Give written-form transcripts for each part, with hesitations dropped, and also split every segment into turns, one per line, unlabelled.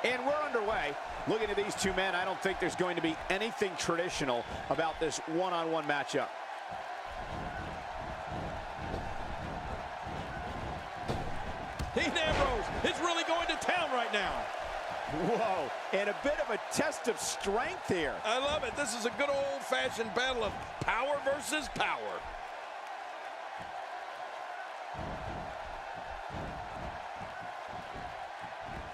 And we're underway. Looking at these two men, I don't think there's going to be anything traditional about this one-on-one matchup.
Dean Ambrose is really going to town right now.
Whoa, and a bit of a test of strength here.
I love it. This is a good old-fashioned battle of power versus power.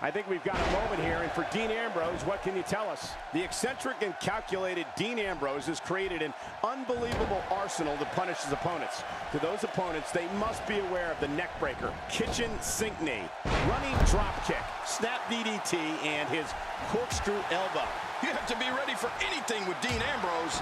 I think we've got a moment here, and for Dean Ambrose, what can you tell us? The eccentric and calculated Dean Ambrose has created an unbelievable arsenal to punish his opponents. To those opponents, they must be aware of the neck breaker, kitchen sink knee, running drop kick, snap DDT, and his corkscrew elbow.
You have to be ready for anything with Dean Ambrose.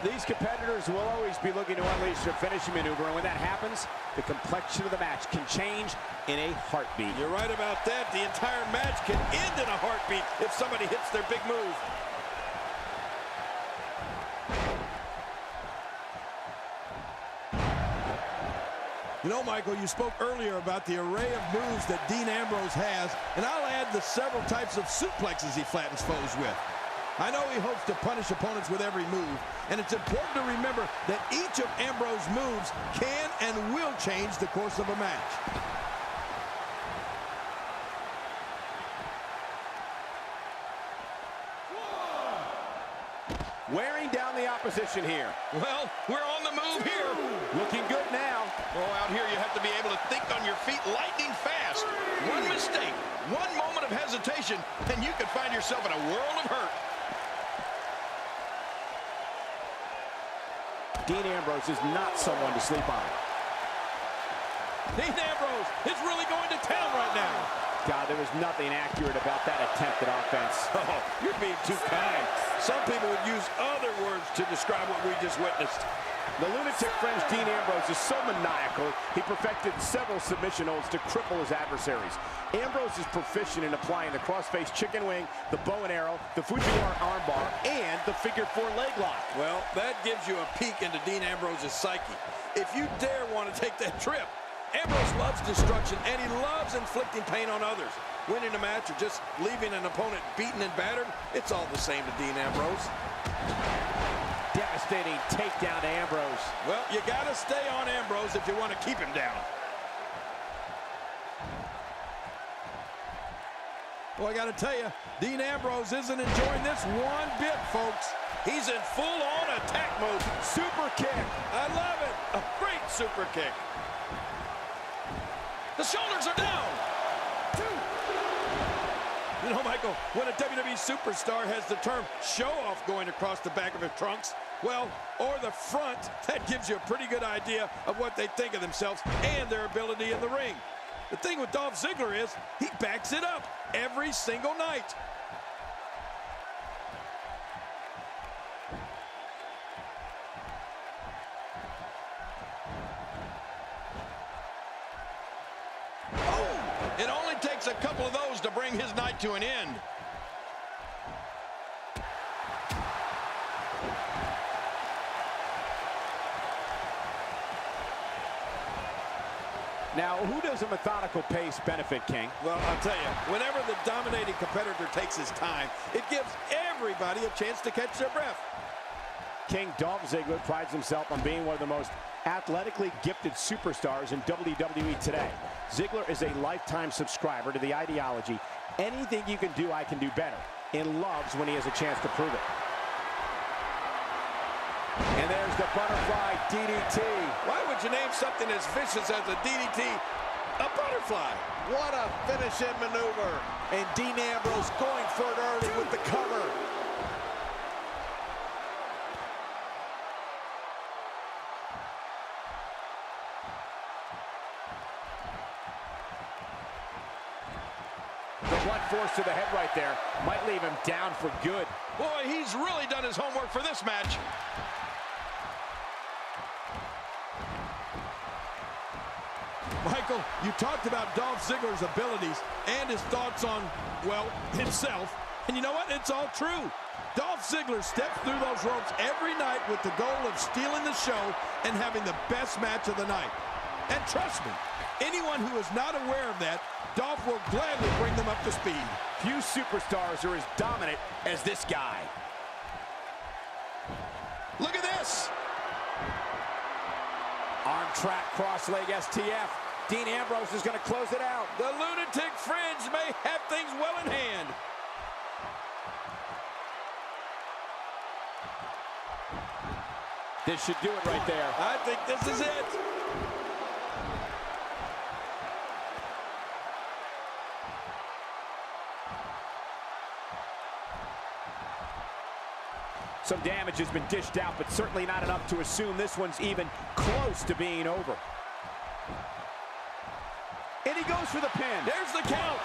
These competitors will always be looking to unleash their finishing maneuver, and when that happens, the complexion of the match can change in a heartbeat.
You're right about that. The entire match can end in a heartbeat if somebody hits their big move. You know, Michael, you spoke earlier about the array of moves that Dean Ambrose has, and I'll add the several types of suplexes he flattens foes with. I know he hopes to punish opponents with every move, and it's important to remember that each of Ambrose's moves can and will change the course of a match.
Wearing down the opposition here.
Well, we're on the move here.
Looking good now.
Oh, out here you have to be able to think on your feet lightning fast. One mistake, one moment of hesitation, and you could find yourself in a world of hurt.
Dean Ambrose is not someone to sleep on.
Dean Ambrose is really going to town right now.
God, there was nothing accurate about that attempt at offense.
Oh, you're being too kind. Some people would use other words to describe what we just witnessed.
The lunatic French Dean Ambrose is so maniacal, he perfected several submission holds to cripple his adversaries. Ambrose is proficient in applying the crossface chicken wing, the bow and arrow, the Fujiwara armbar, and the figure four leg lock.
Well, that gives you a peek into Dean Ambrose's psyche. If you dare want to take that trip, Ambrose loves destruction, and he loves inflicting pain on others. Winning a match or just leaving an opponent beaten and battered, it's all the same to Dean Ambrose.
Devastating takedown to Ambrose.
Well, you got to stay on Ambrose if you want to keep him down. Well, I got to tell you, Dean Ambrose isn't enjoying this one bit, folks. He's in full-on attack mode.
Super kick.
I love it. A great super kick. The shoulders are down. You know, Michael, when a WWE superstar has the term show-off going across the back of his trunks, well, or the front, that gives you a pretty good idea of what they think of themselves and their ability in the ring. The thing with Dolph Ziggler is he backs it up every single night. It only takes a couple of those to bring his night to an end.
Now, who does a methodical pace benefit, King?
Well, I'll tell you, whenever the dominating competitor takes his time, it gives everybody a chance to catch their breath.
King Dolph Ziggler prides himself on being one of the most athletically gifted superstars in WWE today. Ziggler is a lifetime subscriber to the ideology, anything you can do, I can do better, and loves when he has a chance to prove it. And there's the butterfly DDT.
Why would you name something as vicious as a DDT a butterfly?
What a finish-in maneuver. And Dean Ambrose going for it early with the cover.
The blunt force to the head right there might leave him down for good.
Boy, he's really done his homework for this match. Michael, you talked about Dolph Ziggler's abilities and his thoughts on, well, himself. And you know what? It's all true. Dolph Ziggler steps through those ropes every night with the goal of stealing the show and having the best match of the night. And trust me, anyone who is not aware of that, Dolph will gladly bring them up to speed.
Few superstars are as dominant as this guy.
Look at this!
Arm track, cross leg STF. Dean Ambrose is going to close it out.
The lunatic fringe may have things well in hand.
This should do it right there.
I think this is it.
Some damage has been dished out, but certainly not enough to assume this one's even close to being over. And he goes for the pin.
There's the count.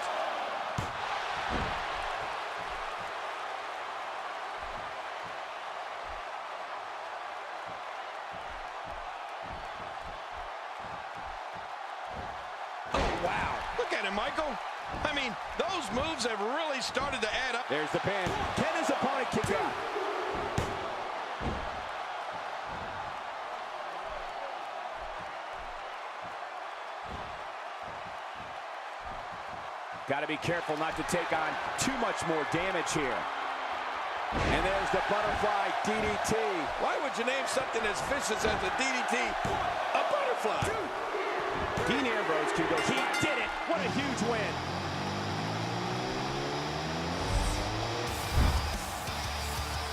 Oh, wow.
Look at him, Michael. I mean, those moves have really started to add up.
There's the pin. Can his opponent kick out? Got to be careful not to take on too much more damage here. And there's the butterfly DDT.
Why would you name something as vicious as a DDT a butterfly?
Dean Ambrose can go. He did it. What a huge win.